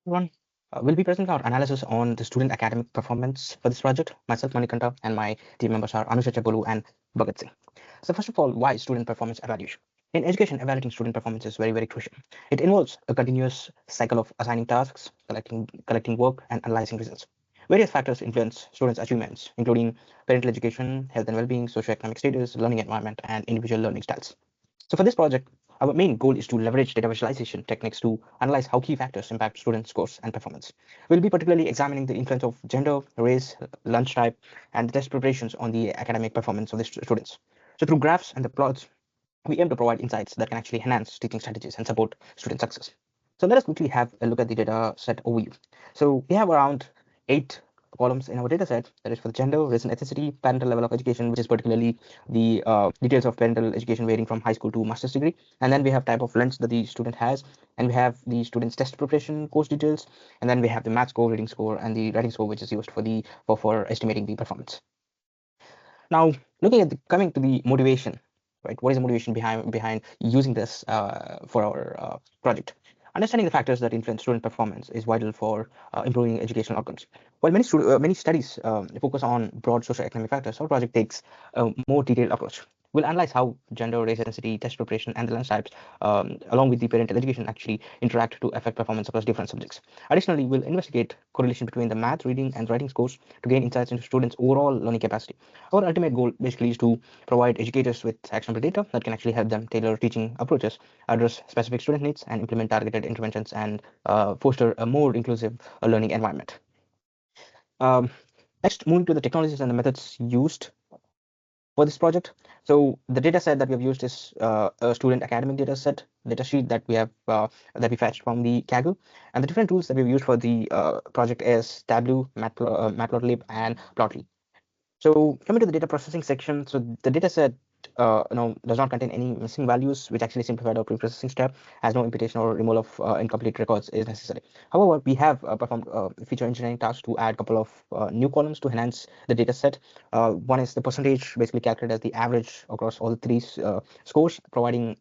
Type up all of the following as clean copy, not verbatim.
Everyone. We'll be presenting our analysis on the student academic performance for this project. Myself, Manikanta, and my team members are Anusha Chapolu and Bhagat Singh. So first of all, why student performance evaluation? In education, evaluating student performance is very, very crucial. It involves a continuous cycle of assigning tasks, collecting work, and analyzing results. Various factors influence students' achievements, including parental education, health and well-being, socioeconomic status, learning environment, and individual learning styles. So for this project, our main goal is to leverage data visualization techniques to analyze how key factors impact student scores and performance. We'll be particularly examining the influence of gender, race, lunch type, and the test preparations on the academic performance of the students. So through graphs and the plots, we aim to provide insights that can actually enhance teaching strategies and support student success. So let us quickly have a look at the data set overview. So we have around 8 columns in our data set. That is for the gender, race and ethnicity, parental level of education, which is particularly the details of parental education varying from high school to master's degree. And then we have type of lunch that the student has, and we have the student's test preparation course details, and then we have the math score, reading score, and the writing score, which is used for estimating the performance. Now, looking at coming to the motivation, right? What is the motivation behind using this for our project? Understanding the factors that influence student performance is vital for improving educational outcomes. While many studies focus on broad socioeconomic factors, our project takes a more detailed approach. We'll analyze how gender, race, ethnicity, test preparation, and the lunch types, along with the parental education, actually interact to affect performance across different subjects. Additionally, we'll investigate correlation between the math, reading, and writing scores to gain insights into students' overall learning capacity. Our ultimate goal basically is to provide educators with actionable data that can actually help them tailor teaching approaches, address specific student needs, and implement targeted interventions and foster a more inclusive learning environment. Um, Next, moving to the technologies and the methods used for this project. So the data set that we have used is a student academic data sheet that we fetched from the Kaggle, and the different tools that we've used for the project is Tableau, Matplotlib, and Plotly. So coming to the data processing section, so the data set does not contain any missing values, which actually simplified our pre-processing step, as no imputation or removal of incomplete records is necessary. However, we have performed feature engineering tasks to add a couple of new columns to enhance the data set. One is the percentage, basically calculated as the average across all the three scores, providing.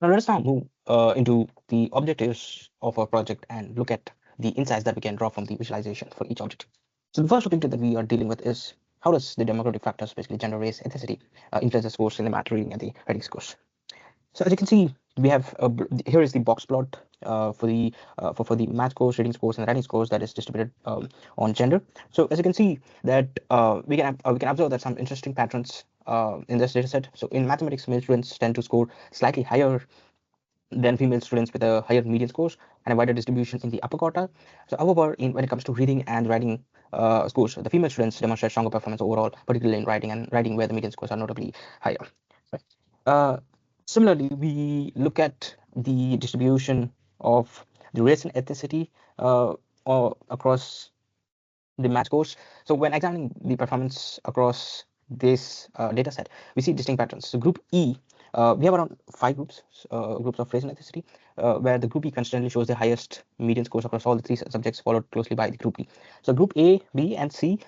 Now let us now move into the objectives of our project and look at the insights that we can draw from the visualization for each object. So the first objective that we are dealing with is how does the demographic factors, basically gender, race, ethnicity, influence the scores in the math, reading, and the writing scores. So as you can see, we have here is the box plot for the math scores, reading scores, and writing scores that is distributed on gender. So as you can see that we can observe that some interesting patterns in this data set. So in mathematics, male students tend to score slightly higher than female students with a higher median scores and a wider distribution in the upper quartile. So however, when it comes to reading and writing scores, the female students demonstrate stronger performance overall, particularly in writing where the median scores are notably higher. Right. Uh, Similarly, we look at the distribution of the race and ethnicity across the math scores. So when examining the performance across this data set, we see distinct patterns. So group E, we have around 5 groups of race and ethnicity, where the group E consistently shows the highest median scores across all the three subjects, followed closely by the group B. So group A, B, and C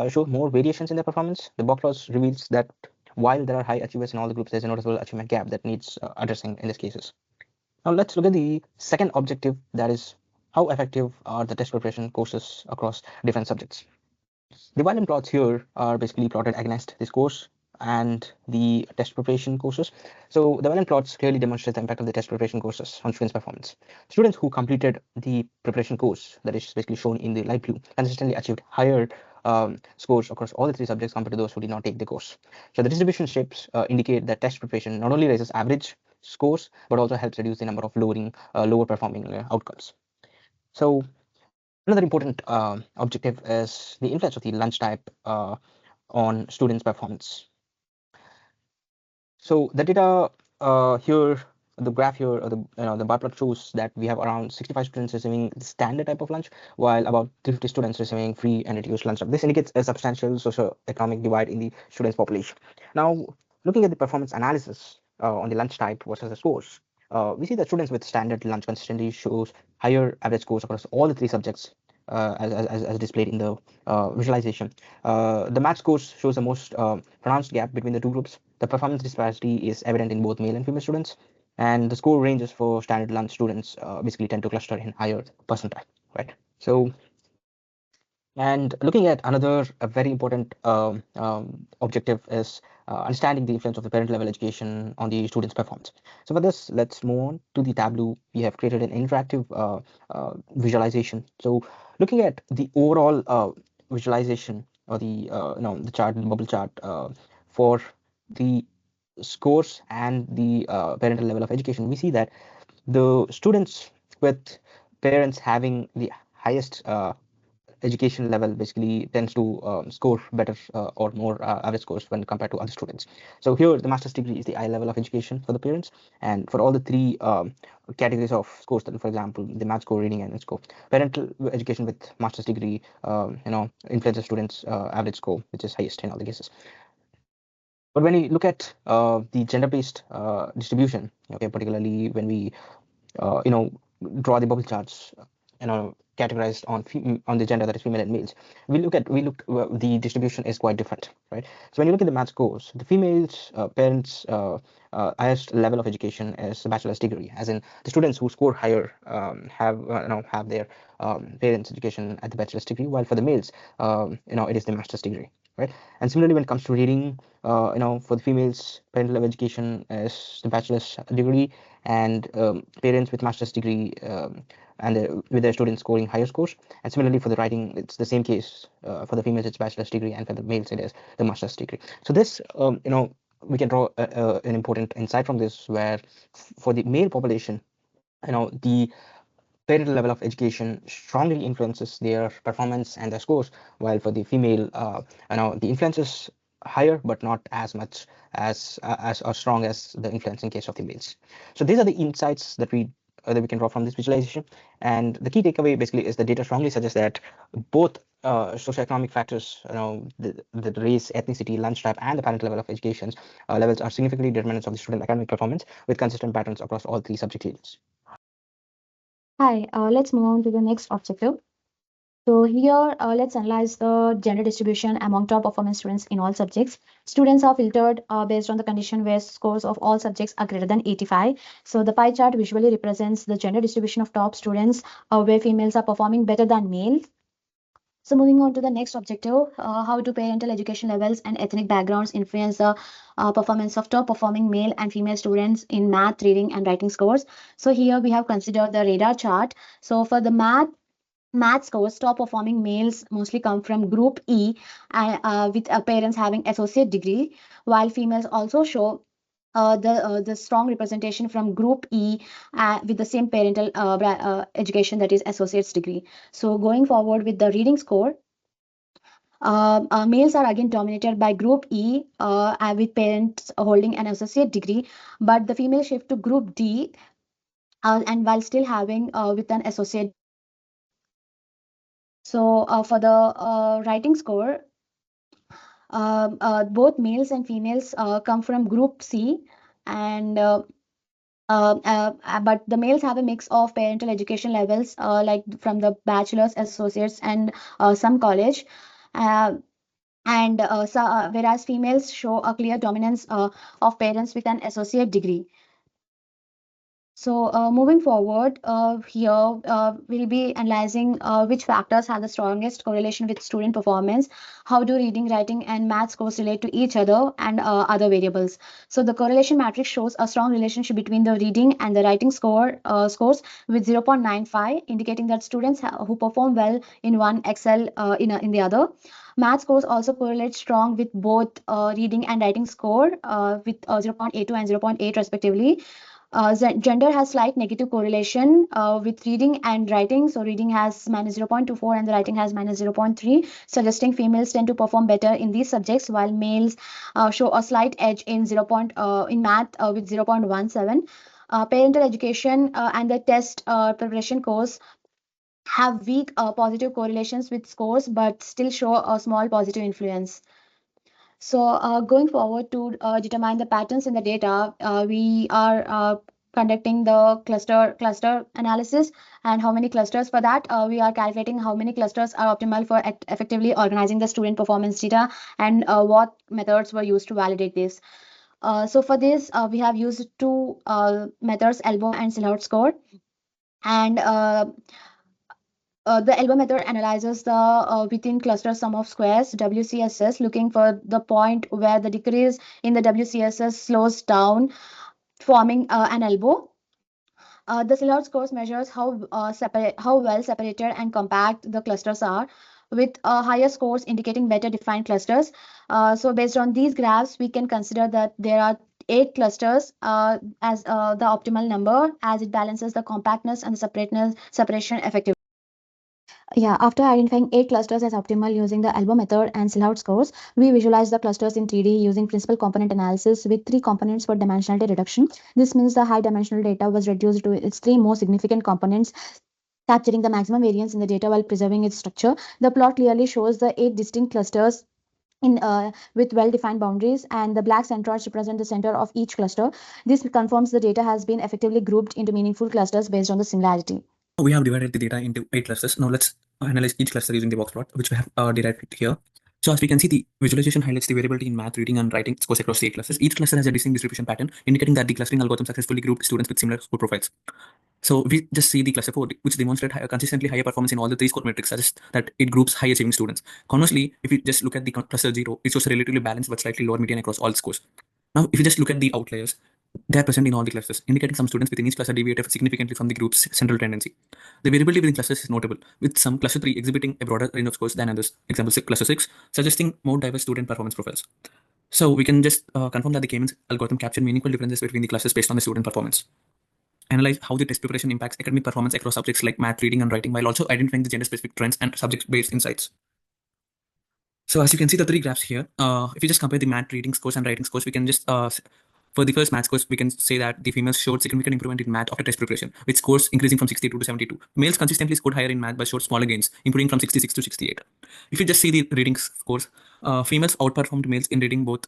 show more variations in their performance. The box plot reveals that while there are high achievers in all the groups, there's a noticeable achievement gap that needs addressing in these cases. Now let's look at the second objective, that is how effective are the test preparation courses across different subjects. The violin plots here are basically plotted against this course and the test preparation courses. So the violin plots clearly demonstrate the impact of the test preparation courses on students' performance. Students who completed the preparation course, that is basically shown in the light blue, consistently achieved higher scores across all the three subjects compared to those who did not take the course. So the distribution shapes indicate that test preparation not only raises average scores, but also helps reduce the number of lower performing outcomes. So another important objective is the influence of the lunch type on students' performance. So the data here, the graph here, or the bar plot shows that we have around 65 students receiving the standard type of lunch, while about 350 students receiving free and reduced lunch. This indicates a substantial socio-economic divide in the students' population. Now, looking at the performance analysis on the lunch type versus the scores, we see that students with standard lunch consistently shows higher average scores across all the three subjects as displayed in the visualization. The math scores shows the most pronounced gap between the two groups. The performance disparity is evident in both male and female students. And the score ranges for standard lunch students basically tend to cluster in higher percentile, right? So, and looking at another very important objective is understanding the influence of the parent level education on the student's performance. So for this, let's move on to the Tableau. We have created an interactive visualization. So looking at the overall visualization, or the the chart, the bubble chart for the scores and the parental level of education, we see that the students with parents having the highest education level basically tends to score better or more average scores when compared to other students. So here the master's degree is the eye level of education for the parents, and for all the three categories of scores, that for example the math score, reading, and score, parental education with master's degree influences students average score, which is highest in all the cases. But when we look at the gender-based distribution, okay, particularly when we draw the bubble charts, categorized on the gender, that is female and males, the distribution is quite different, right? So when you look at the math scores, the females parents highest level of education is a bachelor's degree, as in the students who score higher have their parents education at the bachelor's degree, while for the males it is the master's degree, right? And similarly, when it comes to reading, for the females, parental level education is the bachelor's degree, and parents with master's degree with their students scoring higher scores. And similarly for the writing, it's the same case. For the females, it's bachelor's degree, and for the males, it is the master's degree. So this, we can draw an important insight from this, where for the male population, the parental level of education strongly influences their performance and their scores, while for the female, the influence is higher, but not as much as or strong as the influence in case of the males. So these are the insights that we can draw from this visualization. And the key takeaway basically is the data strongly suggests that both socioeconomic factors, the race, ethnicity, lunch type, and the parent level of education levels are significantly determinants of the student academic performance, with consistent patterns across all three subject areas. Hi, let's move on to the next objective. So here, let's analyze the gender distribution among top performing students in all subjects. Students are filtered based on the condition where scores of all subjects are greater than 85. So the pie chart visually represents the gender distribution of top students, where females are performing better than males. So moving on to the next objective, how do parental education levels and ethnic backgrounds influence the performance of top performing male and female students in math, reading, and writing scores? So here we have considered the radar chart. So for the math scores, top performing males mostly come from group E, with parents having associate degree, while females also show the strong representation from group E with the same parental education, that is associate's degree. So going forward with the reading score, males are again dominated by group E with parents holding an associate degree, but the female shift to group D and while still having with an associate. So for the writing score, both males and females come from group C, and but the males have a mix of parental education levels, like from the bachelor's, associates, and some college. Uh, whereas females show a clear dominance of parents with an associate degree. So moving forward, here we'll be analyzing which factors have the strongest correlation with student performance, how do reading, writing, and math scores relate to each other, and other variables. So the correlation matrix shows a strong relationship between the reading and the writing scores with 0.95, indicating that students who perform well in one excel in the other. Math scores also correlate strong with both reading and writing score with 0.82 and 0.8 respectively. Gender has slight negative correlation with reading and writing. So reading has minus 0.24 and the writing has minus 0.3, suggesting females tend to perform better in these subjects, while males show a slight edge in in math with 0.17. Parental education and the test preparation course have weak positive correlations with scores, but still show a small positive influence. So going forward to determine the patterns in the data, we are conducting the cluster analysis, and how many clusters for that, we are calculating how many clusters are optimal for effectively organizing the student performance data, and what methods were used to validate this. So for this, we have used two methods, ELBO and Silhouette score. And the ELBO method analyzes the within cluster sum of squares, WCSS, looking for the point where the decrease in the WCSS slows down, forming an elbow. The Silhouette scores measures how well separated and compact the clusters are, with higher scores indicating better defined clusters. So based on these graphs, we can consider that there are 8 clusters as the optimal number, as it balances the compactness and the separation effectively. Yeah, after identifying 8 clusters as optimal using the ELBO method and Silhouette scores, we visualize the clusters in 3D using principal component analysis with 3 components for dimensionality reduction. This means the high dimensional data was reduced to its 3 most significant components, capturing the maximum variance in the data while preserving its structure. The plot clearly shows the 8 distinct clusters with well-defined boundaries, and the black centroids represent the center of each cluster. This confirms the data has been effectively grouped into meaningful clusters based on the similarity. We have divided the data into 8 clusters. Now let's analyze each cluster using the box plot, which we have derived here. So as we can see, the visualization highlights the variability in math, reading, and writing scores across the 8 clusters. Each cluster has a distinct distribution pattern, indicating that the clustering algorithm successfully grouped students with similar score profiles. So we just see the cluster 4, which demonstrate consistently higher performance in all the 3 score metrics, suggests that it groups high achieving students. Conversely, if you just look at the cluster 0, it shows a relatively balanced but slightly lower median across all scores. Now, if you just look at the outliers, they are present in all the clusters, indicating some students within each cluster deviated significantly from the group's central tendency. The variability within clusters is notable, with some cluster 3 exhibiting a broader range of scores than others, example cluster 6, suggesting more diverse student performance profiles. So we can just confirm that the K-means algorithm captured meaningful differences between the clusters based on the student performance. Analyze how the test preparation impacts academic performance across subjects like math, reading, and writing, while also identifying the gender-specific trends and subject-based insights. So as you can see the 3 graphs here, if you just compare the math reading scores and writing scores, we can just for the first math scores, we can say that the females showed significant improvement in math after test preparation, with scores increasing from 62 to 72. Males consistently scored higher in math but showed smaller gains, improving from 66 to 68. If you just see the reading scores, females outperformed males in reading both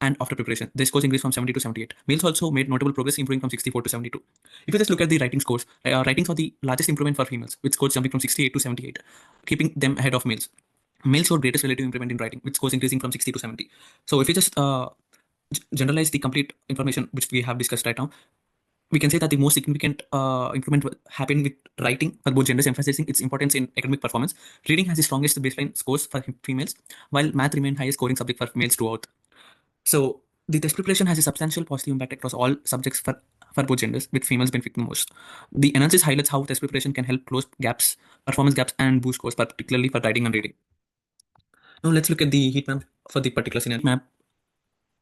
and after preparation. Their scores increased from 70 to 78. Males also made notable progress, improving from 64 to 72. If you just look at the writing scores, writing saw the largest improvement for females, with scores jumping from 68 to 78, keeping them ahead of males. Males showed greatest relative improvement in writing, with scores increasing from 60 to 70. So if you just generalize the complete information which we have discussed right now, we can say that the most significant improvement happened with writing for both genders, emphasizing its importance in academic performance. Reading has the strongest baseline scores for females, while math remained highest scoring subject for males throughout. So the test preparation has a substantial positive impact across all subjects for both genders, with females benefiting the most. The analysis highlights how test preparation can help close gaps, performance gaps, and boost scores, particularly for writing and reading. Now let's look at the heat map for the particular scenario map.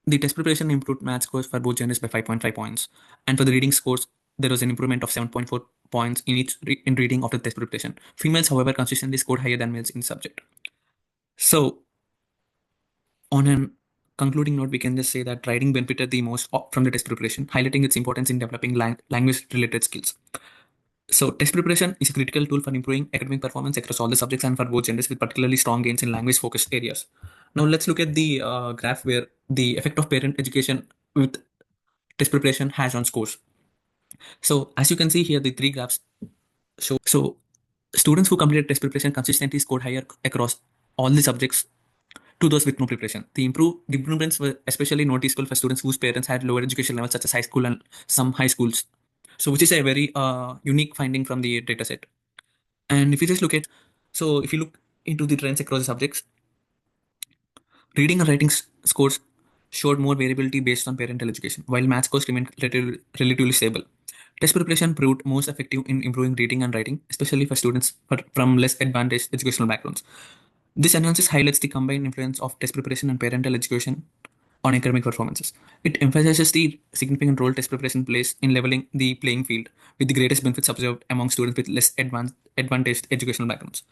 The test preparation improved math scores for both genders by 5.5 points, and for the reading scores, there was an improvement of 7.4 points in each in reading after test preparation. Females, however, consistently scored higher than males in the subject. So, on a concluding note, we can just say that writing benefited the most from the test preparation, highlighting its importance in developing language-related skills. So, test preparation is a critical tool for improving academic performance across all the subjects and for both genders, with particularly strong gains in language-focused areas. Now, let's look at the graph where the effect of parent education with test preparation has on scores. So, as you can see here, the 3 graphs show. So, students who completed test preparation consistently scored higher across all the subjects to those with no preparation. The improvements were especially noticeable for students whose parents had lower education levels, such as high school and some high schools. So, which is a very unique finding from the dataset. And if you just look at, so if you look into the trends across the subjects, reading and writing scores showed more variability based on parental education, while math scores remained relatively stable. Test preparation proved most effective in improving reading and writing, especially for students from less advantaged educational backgrounds. This analysis highlights the combined influence of test preparation and parental education on academic performances. It emphasizes the significant role test preparation plays in leveling the playing field, with the greatest benefits observed among students with less advantaged educational backgrounds.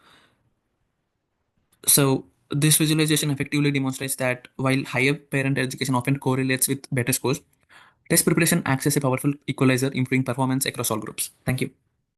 So, this visualization effectively demonstrates that while higher parent education often correlates with better scores, test preparation acts as a powerful equalizer, improving performance across all groups. Thank you.